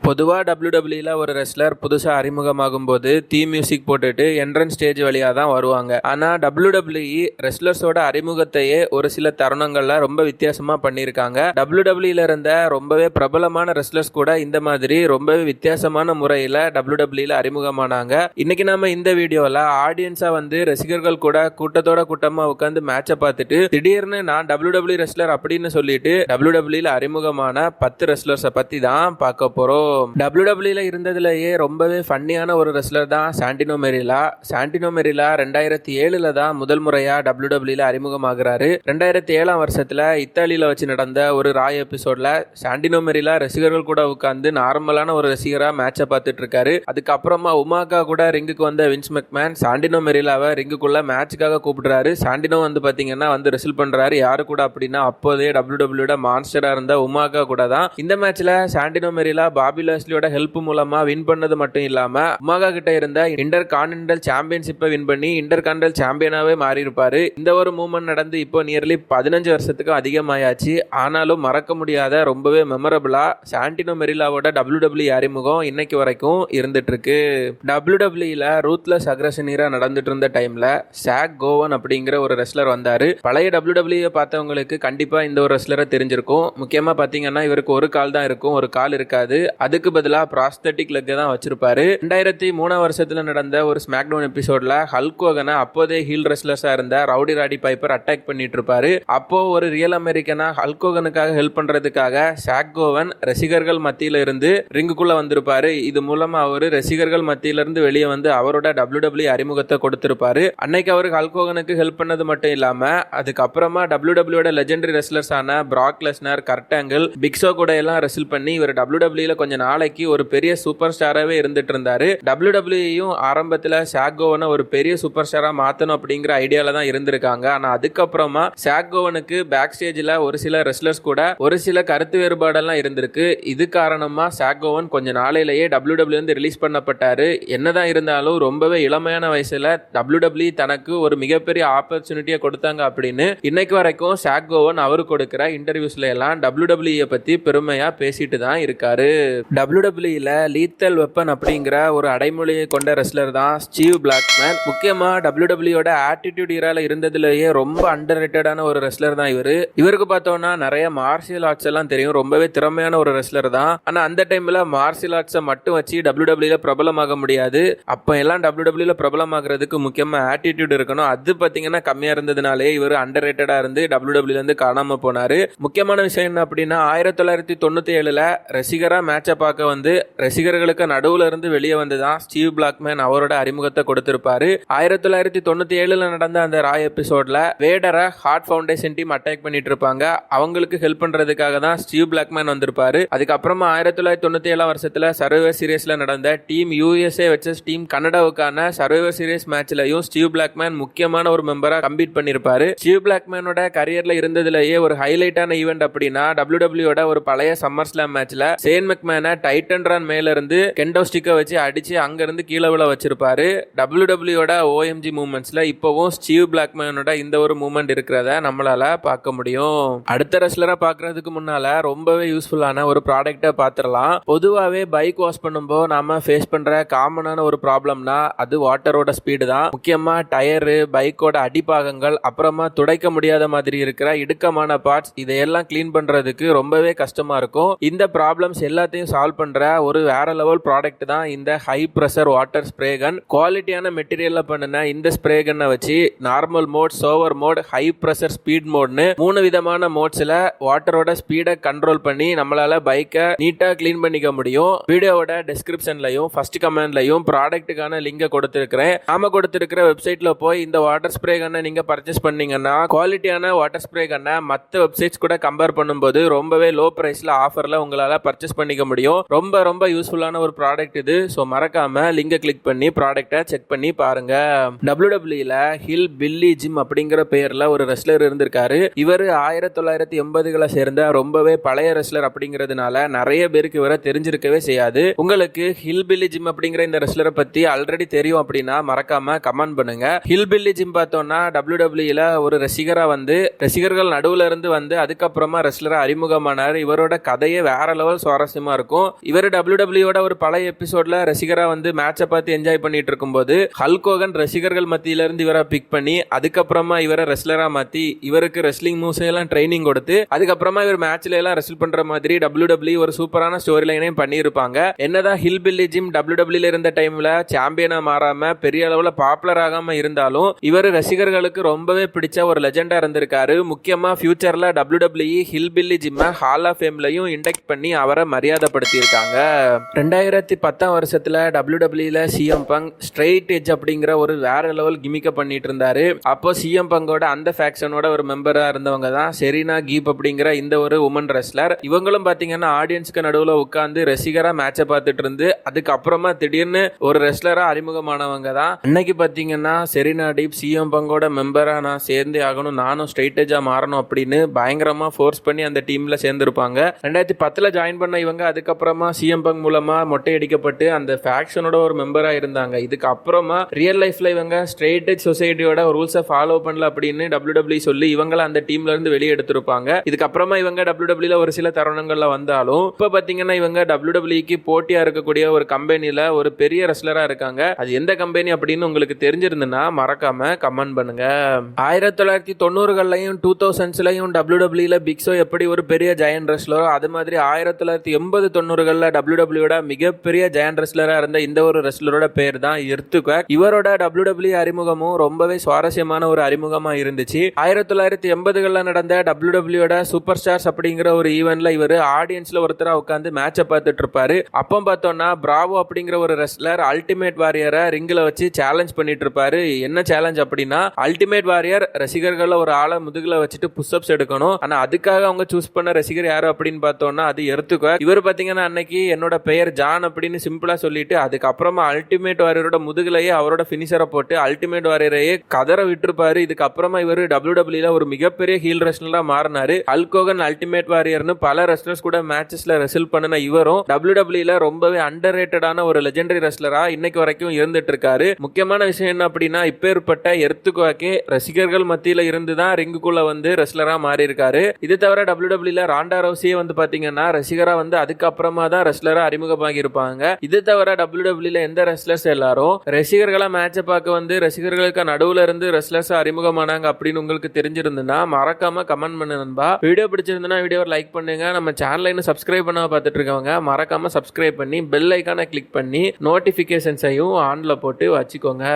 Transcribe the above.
பொதுவாக டபிள்யூடபிள்யூல ஒரு ரெஸ்லர் புதுசாக அறிமுகமாகும் போது தீம் மியூசிக் போட்டுட்டு என்ட்ரன்ஸ் ஸ்டேஜ் வழியாக தான் வருவாங்க. ஆனால் டபிள்யூடபிள்யூஇ ரெஸ்லர்ஸோட அறிமுகத்தையே ஒரு சில தருணங்கள்ல ரொம்ப வித்தியாசமாக பண்ணியிருக்காங்க. டபிள்யூடபிள்யூல இருந்த ரொம்பவே பிரபலமான ரெஸ்லர்ஸ் கூட இந்த மாதிரி ரொம்பவே வித்தியாசமான முறையில் டபிள்யூடபிள்யூல அறிமுகமானாங்க. இன்னைக்கு நாம இந்த வீடியோவில் ஆடியன்ஸா வந்து ரசிகர்கள் கூட கூட்டத்தோட கூட்டமாக உட்காந்து மேட்சை பார்த்துட்டு திடீர்னு நான் டபிள்யூடபிள்யூ ரெஸ்லர் அப்படின்னு சொல்லிட்டு டபிள்யூடபிள்யூல அறிமுகமான 10 ரெஸ்லர்ஸை பற்றி தான் பார்க்க போகிறோம். டபிள்யூடபிள்யூல இருந்ததுலயே ரொம்பவே ஃபன்னியான ஒரு ரெஸ்லர் தான் சாண்டினோ மெரிலா. 2007 தான் முதல் முறையா டபிள்யூடபிள்யூல அறிமுகமாகிறாரு. 2007 வருஷத்துல இத்தாலியில வச்சு நடந்த ஒரு ராய் எபிசோட்ல சாண்டினோ மெரிலா ரசிகர்கள் கூட உட்கார்ந்து நார்மலான ஒரு ரசிகரா மேட்சை பார்த்துட்டு இருக்காரு. அதுக்கப்புறமா உமாக்கா கூட ரிங்குக்கு வந்த வின்ஸ் மெக்மேன் சாண்டினோ மெரிலாவை ரிங்குக்குள்ள மேட்சுக்காக கூப்பிடுறாரு. சாண்டினோ வந்து பாத்தீங்கன்னா வந்து ரெஸ்ல் பண்றாரு. யாரு கூட அப்படின்னா அப்போதே டபிள்யூடபிள்யூட மான்ஸ்டரா இருந்த உமாக்கா கூட தான். இந்த மேட்ச்ல சாண்டினோ மெரிலா பாபி லாஸ்லியோட ஹெல்ப் மூலமா வின் பண்ணது மட்டும் இல்லாம உமாகா கிட்ட இருந்த இன்டர் கான்டினென்டல் சாம்பியன்ஷிப்பை வின் பண்ணி இன்டர் கான்டினென்டல் சாம்பியனாவே மாறி இருப்பாரு. இந்த ஒரு மூவ்மெண்ட் நடந்து இப்போ நியர்லி 15 வருஷத்துக்கு அதிகமாயாச்சு. ஆனாலும் மறக்க முடியாத ரொம்பவே மெமரபிளா சாண்டினோ மெரிலாவோட டபிள்யூடபிள்யூ அறிமுகம் இன்னைக்கு வரைக்கும் இருந்துட்டு இருக்கு. டபிள்யூடபிள்யூல ரூத்லெஸ் அக்ரஷன் ஈரா நடந்துட்டு இருந்த டைம்ல சாக் கோவன் அப்படிங்கிற ஒரு ரெஸ்லர் வந்தாரு. பழைய டபிள்யூடபிள்யூ பார்த்தவங்களுக்கு கண்டிப்பா இந்த ஒரு ரெஸ்லரை தெரிஞ்சிருக்கும். முக்கியமா பாத்தீங்கன்னா இவருக்கு ஒரு கால் தான் இருக்கும், ஒரு கால் இருக்காது. அதுக்கு பதிலா ப்ராஸ்தட்டிக் லெக் தான் வச்சிருப்பாரு. 2003 வருஷத்துல நடந்த ஒரு ஸ்மாக்டவுன் எபிசோட்ல ஹல்க் ஹோகனை அப்போதே ஹீல் ரெஸ்லர்ஸா இருந்த ரவுடி ராடி பைப்பர் அட்டாக் பண்ணிட்டு இருப்பாரு. அப்போ ஒரு ரியல் அமெரிக்கனா ஹல்க் ஹோகனுக்காக ஹெல்ப் பண்றதுக்காக சாக் கோவன் ரசிகர்கள் மத்தியில இருந்து ரிங்குக்குள்ள வந்திருப்பாரு. இது மூலமா அவரு ரசிகர்கள் மத்தியில இருந்து வெளியே வந்து அவரோட டபிள்யூடபிள்யூ அறிமுகத்தை கொடுத்திருப்பாரு. அன்னைக்கு அவரு ஹல்க் ஹோகனுக்கு ஹெல்ப் பண்ணது மட்டும் இல்லாம அதுக்கப்புறமா டபிள்யூடபிள்யூட லெஜெண்டரி ரெஸ்லர்ஸ் ஆன Brock Lesnar, Kurt Angle, Big Show கூட எல்லாம் ரெஸ்ல் பண்ணி இவர் டபிள்யூடபிள்யூல கொஞ்ச நாளைக்கு ஒரு பெரிய சூப்பர் ஸ்டாராவே இருந்துட்டு இருந்தாரு. டபிள்யூடபிள்யூயும் ஆரம்பத்துல சாக் கோவனை ஒரு பெரிய சூப்பர் ஸ்டாரா மாத்தணும் அப்படிங்கிற ஐடியால தான் இருந்திருக்காங்க. ஆனா அதுக்கப்புறமா சாக் கோவனுக்கு பேக் ஸ்டேஜ்ல ஒரு சில ரெஸ்லர்ஸ் கூட ஒரு சில கருத்து வேறுபாடெல்லாம் இருந்திருக்கு. இது காரணமா சாக் கோவன் கொஞ்ச நாளையிலேயே டபிள்யூடபிள்யூ வந்து ரிலீஸ் பண்ணப்பட்டாரு. என்னதான் இருந்தாலும் ரொம்பவே இளமையான வயசுல டபிள்யூடபிள்யூ தனக்கு ஒரு மிகப்பெரிய ஆப்பர்ச்சுனிட்டியை கொடுத்தாங்க அப்படின்னு இன்னைக்கு வரைக்கும் சாக் கோவன் அவரு கொடுக்கிற இன்டர்வியூஸ்ல எல்லாம் டபிள்யூடபிள்யூ பத்தி பெருமையா பேசிட்டு தான் இருக்காரு. டபிள்யூடபிள்யூல லீத்தல் வெப்பன் அப்படிங்கிற ஒரு அடைமொழியை கொண்ட ரெஸ்லர் தான் ஸ்டீவ் பிளாக்மேன். முக்கியமா டபிள்யூடபிள்யூட ஆட்டிடியூட் ஈரால இருந்ததுலயே ரொம்ப அண்டர் ரேட்டடான ஒரு ரெஸ்லர் தான் இவரு. இவருக்கு பார்த்தோம்னா நிறைய மார்ஷியல் ஆர்ட்ஸ் எல்லாம் தெரியும். ரொம்பவே திறமையான ஒரு ரெஸ்லர் தான். ஆனா அந்த டைம்ல மார்ஷியல் ஆர்ட்ஸை மட்டும் வச்சு டபிள்யூடபிள்யூல பிரபலமாக முடியாது. அப்ப எல்லாம் டபிள்யூடபிள்யூல பிரபலமாகிறதுக்கு முக்கியமா ஆட்டிடியூட் இருக்கணும். அது பாத்தீங்கன்னா கம்மியா இருந்ததுனாலே இவர் அண்டர் ரேட்டடா இருந்து டபிள்யூடபிள்யூல இருந்து காணாம போனாரு. முக்கியமான விஷயம் என்ன அப்படின்னா 1997 ரசிகரா மேட்சை பார்க்க வந்து ரசிகர்களுக்கு நடுவுல இருந்து வெளியே வந்துதான் ஸ்டீவ் பிளாக்மேன் அவரோட அறிமுகத்தை கொடுத்திருப்பாரு. 1997 நடந்த அந்த ராய் எபிசோட்ல வேடரை ஹார்ட் ஃபவுண்டேஷன் டீம் அட்டாக் பண்ணிட்டு இருப்பாங்க. அவங்களுக்கு ஹெல்ப் பண்றதுக்காக தான் ஸ்டீவ் பிளாக்மேன் வந்திருப்பாரு. அதுக்கப்புறமா 1997 வருஷத்துல சர்வைவர் சீரியஸ்ல நடந்த டீம் யூஎஸ்ஏ வெர்சஸ் டீம் கனடாவுக்கான சர்வைவர் சீரியஸ் மேட்ச்லயும் ஸ்டீவ் பிளாக்மேன் முக்கியமான ஒரு மெம்பரா கம்பீட் பண்ணிருப்பாரு. ஸ்டீவ் பிளாக்மேனோட கரியர்ல இருந்ததுலயே ஒரு ஹைலைட்டான ஈவெண்ட் அப்படின்னா டபிள்யூடபிள்யூட ஒரு பழைய சம்மர் ஸ்லாம் மேட்ச்ல ஷேன் மெக்மேனை டைட்டன் ரன் மேல இருந்து கெண்டோ ஸ்டிக்கை வச்சு அடிச்சு அங்க இருந்து கீழே விழ வச்சிருப்பாரு. டபிள்யூடபிள்யூட ஓஎம்ஜி மூவ்மெண்ட்ஸ்ல இப்போவும் ஸ்டீவ் பிளாக்மேனோட இந்த ஒரு மூவ்மெண்ட் இருக்கிறத நம்மளால பார்க்க முடியும். அடுத்த ரெஸ்லரா பார்க்கறதுக்கு முன்னால ரொம்பவே யூஸ்ஃபுல்லான ஒரு ப்ராடக்ட்டை பார்த்துடலாம். பொதுவாகவே பைக் வாஷ் பண்ணும்போது நாம ஃபேஸ் பண்ற காமனான ஒரு ப்ராப்ளம்னா அது வாட்டரோட ஸ்பீடு தான். முக்கியமா டயரு, பைக்கோட அடிப்பாகங்கள், அப்புறமா துடைக்க முடியாத மாதிரி இருக்கிற இடுக்கமான பார்ட்ஸ், இதையெல்லாம் கிளீன் பண்றதுக்கு ரொம்பவே கஷ்டமா இருக்கும். இந்த ப்ராப்ளம்ஸ் எல்லாத்தையும் சால்வ் பண்ற ஒரு வேற லெவல் ப்ராடக்ட் தான் இந்த high pressure water spray gun. குவாலிட்டியான மெட்டீரியல்ல பண்ணின இந்த ஸ்ப்ரே கன்னை வச்சு normal mode, shower mode, high pressure speed மோட்னு 3 விதமான மோட்ஸ்ல வாட்டரோட ஸ்பீடை கண்ட்ரோல் பண்ணி நம்மளால பைக்கை நீட்டா கிளீன் பண்ணிக்க முடியும். வீடியோவோட டிஸ்கிரிப்ஷன்லயும் ஃபர்ஸ்ட் கமெண்ட்லயும் ப்ராடக்ட்டுக்கான லிங்கை கொடுத்திருக்கிறேன். நாம கொடுத்திருக்கிற வெப்சைட்ல போய் இந்த வாட்டர் ஸ்ப்ரே கன்னை நீங்க பர்ச்சேஸ் பண்ணீங்கன்னா குவாலிட்டியான வாட்டர் ஸ்ப்ரே கன்னை மற்ற வெப்சைட்ஸ் கூட கம்பேர் பண்ணும்போது ரொம்பவே லோ பிரைஸ்ல ஆஃபர்ல உங்களால பர்ச்சேஸ் பண்ணிக்க முடியும். ரொம்ப ரொம்ப யூஸ்ஃபுல்லான ஒரு ப்ராடக்ட் இது. ஸோ மறக்காம லிங்கை கிளிக் பண்ணி ப்ராடக்டை செக் பண்ணி பாருங்க. டபிள்யூடபிள்யூல ஹில் பில்லி ஜிம் அப்படிங்கிற பெயர்ல ஒரு ரெஸ்லர் இருந்திருக்காரு. இவர் 1980களை சேர்ந்த ரொம்பவே பழைய ரெஸ்லர் அப்படிங்கிறதுனால நிறைய பேருக்கு இவரை தெரிஞ்சிருக்கவே செய்யாது. உங்களுக்கு ஹில் பில்லி ஜிம் அப்படிங்கிற இந்த ரெஸ்லரை பத்தி ஆல்ரெடி தெரியும் அப்படின்னா மறக்காம கமெண்ட் பண்ணுங்க. ஹில் பில்லி ஜிம் பார்த்தோம்னா டபிள்யூடபிள்யூல ஒரு ரசிகரா வந்து ரசிகர்கள் நடுவுல இருந்து வந்து அதுக்கப்புறமா ரெஸ்லரா அறிமுகமானார். இவரோட கதையே வேற லெவல் சுவாரஸ்யமா இருக்கும். இருக்கும். இவர் WWE ஒரு பழைய எபிசோட்ல ரசிகரா வந்து மேட்சை பார்த்து என்ஜாய் பண்ணிட்டு இருக்கும்போது ஹல்க் ஹோகன் ரசிகர்கள் மத்தியில இருந்து இவரை பிக் பண்ணி அதுக்கப்புறமா இவரை ரெஸ்லரா மாத்தி இவருக்கு ரெஸ்லிங் மூவ்ஸ் எல்லாம் ட்ரைனிங் கொடுத்து அதுக்கப்புறமா இவர் மேட்ச்ல எல்லாம் ரெஸ்ல் பண்ற மாதிரி WWE ஒரு சூப்பரான ஸ்டோரி லைனையும் பண்ணியிருப்பாங்க. என்னதான் ஹில் பில்லி ஜிம் WWE இருந்த டைம்ல சாம்பியனா மாறாம பெரிய அளவுல பாப்புலர் ஆகாம இருந்தாலும் இவர் ரசிகர்களுக்கு ரொம்பவே பிடிச்ச ஒரு லெஜெண்டா இருந்திருக்காரு. முக்கியமா ஃபியூச்சர்ல WWE ஹில் பில்லி ஜிம்ம ஹால் ஆஃப் ஃபேம்லயும் இண்டக்ட் பண்ணி அவரை மரியாதைப்படுத்தி இருக்காங்க. 2010 வருஷத்துல WWE CM Punk straight edge அப்படிங்கிற ஒரு வேற லெவல் கிமிக்க பண்ணிட்டு இருந்தாரு. அப்போ சிஎம் பங்கோட அந்த ஃபேக்ஷனோட ஒரு மெம்பரா இருந்தவங்க தான் செரீனா கீப் அப்படிங்கிற இந்த ஒரு உமன் ரெஸ்லர். இவங்களும் பாத்தீங்கன்னா ஆடியன்ஸ்க்கு நடுவுல உட்கார்ந்து ரசிகரா மேட்சை பார்த்துட்டு இருந்து அதுக்கப்புறமா திடீர்னு ஒரு ரெஸ்லரா அறிமுகமானவங்க தான். அன்னைக்கு பாத்தீங்கன்னா செரீனா டீப் சிஎம் பங்கோட மெம்பரா நான் சேர்ந்தே ஆகணும், நானும் ஸ்ட்ரெயிட் எட்ஜா மாறணும் அப்படின்னு பயங்கரமா ஃபோர்ஸ் பண்ணி அந்த டீம்ல சேர்ந்திருப்பாங்க. 2010 ஜாயின் பண்ண இவங்க அதுக்கப்புறமா சிஎம் பங்க் மூலமா மொட்டை அடிக்கப்பட்டு அந்த ஃபேக்ஷனோட ஒரு மெம்பரா இருந்தாங்க. இதுக்கு அப்புறமா ரியல் லைஃப்ல இவங்க ஸ்ட்ரெயிட் எட்ஜ் சொசைட்டியோட ரூல்ஸை ஃபாலோ பண்ணல அப்படின்னு WWE சொல்லி இவங்கள அந்த டீம்ல இருந்து வெளியே எடுத்திருப்பாங்க. இதுக்கப்புறமா இவங்க WWE ஒரு சில தருணங்கள்ல வந்தாலும் இப்ப பாத்தீங்கன்னா இவங்க WWEக்கு போட்டியா இருக்கக்கூடிய ஒரு கம்பெனில ஒரு பெரிய ரெஸ்லரா இருக்காங்க. அது எந்த கம்பெனி அப்படின்னு உங்களுக்கு தெரிஞ்சிருந்ததுன்னா மறக்காம கமெண்ட் பண்ணுங்க. 1990கள்லயும் 2000ஸ்லயும் WWE பிக் ஷோ எப்படி ஒரு பெரிய ஜெயண்ட் ரெஸ்லரோ அது மாதிரி 1980-90கள்ல WWEயோட மிகப்பெரிய ஜெயண்ட் ரெஸ்லரா இருந்த இந்த ஒரு ரெஸ்லரோட பேர் தான் எர்த்குவேக். இவரோட WWE அறிமுகமும் ரொம்பவே சுவாரஸ்யமான ஒரு அறிமுகமா இருந்துச்சு. 1980கள்ல நடந்த WWEயோட சூப்பர் ஸ்டார்ஸ் அப்படிங்கிற ஒரு ஈவென்ட்ல இவர் ஆடியன்ஸ்ல ஒருத்தரா உட்கார்ந்து மேட்சை பார்த்துட்டு இருப்பாரு. அப்போ பார்த்தோம்னா பிராவோ அப்படிங்கிற ஒரு ரெஸ்லர் அல்டிமேட் வாரியரை ரிங்ல வச்சு சேலஞ்ச் பண்ணிட்டு இருப்பாரு. என்ன சேலஞ்ச் அப்படின்னா அல்டிமேட் வாரியர் ரசிகர்கள் ஒரு ஆளை முதுகுல வச்சுட்டு புஷ்அப்ஸ் எடுக்கணும். ஆனா அதுக்காக அவங்க சூஸ் பண்ண ரசிகர் யாரு அப்படின்னு பார்த்தோம்னா அது எர்த்குவேக். இவர் பாத்தீங்கன்னா அன்னைக்கு என்னோட பெயர் ஜான் அப்படின்னு சிம்பிளா சொல்லிட்டு அதுக்கப்புறமா அல்டிமேட் வாரியரோட முதுகுலையே அவரோட பினிஷரை போட்டு அல்டிமேட் வாரியரையே கதற விட்டுருப்பாரு. இதுக்கப்புறமா இவர் WWE ஒரு மிகப்பெரிய ஹீல் ரெஸ்லரா மாறினாரு. ஹல்க் ஹோகன் அல்டிமேட் வாரியர்னு பல ரெஸ்லர்ஸ் கூட மேட்சஸ்ல ரெஸ்ல் பண்ணின இவரும் WWE ரொம்பவே அண்டர் ரேட்டடான ஒரு லெஜெண்டரி ரெஸ்லரா இன்னைக்கு வரைக்கும் இருந்துட்டு இருக்காரு. முக்கியமான விஷயம் என்ன அப்படின்னா இப்பேற்பட்ட எர்த்குவேக்கே ரசிகர்கள் மத்தியில இருந்து தான் ரிங்குக்குள்ள வந்து ரெஸ்லரா மாறி இருக்காரு. இது தவிர WWE ராண்டா ரவுசியே வந்து பாத்தீங்கன்னா ரசிகரா வந்து அதுக்கப்புறமா தான் ரெஸ்லரா அறிமுகமாகி இருப்பாங்க. இது தவிர WWE எந்த ரெஸ்லர்ஸ் எல்லாரும் ரசிகர்களா மேட்சை பார்க்க வந்து ரசிகர்களுக்கு நடுவுல இருந்து ரெஸ்லர்ஸ் அறிமுகமானாங்க அப்படின்னு உங்களுக்கு தெரிஞ்சிருந்ததுன்னா மறக்காம கமெண்ட் பண்ணு நண்பா. வீடியோ பிடிச்சிருந்தா வீடியோ லைக் பண்ணுங்க. நம்ம சேனலை இன்னும் சப்ஸ்கிரைப் பண்ணாம பார்த்துட்டு இருக்கவங்க மறக்காம சப்ஸ்கிரைப் பண்ணி பெல் ஐக்கானை கிளிக் பண்ணி நோட்டிபிகேஷன்ஸையும் ஆன்ல போட்டு வச்சுக்கோங்க.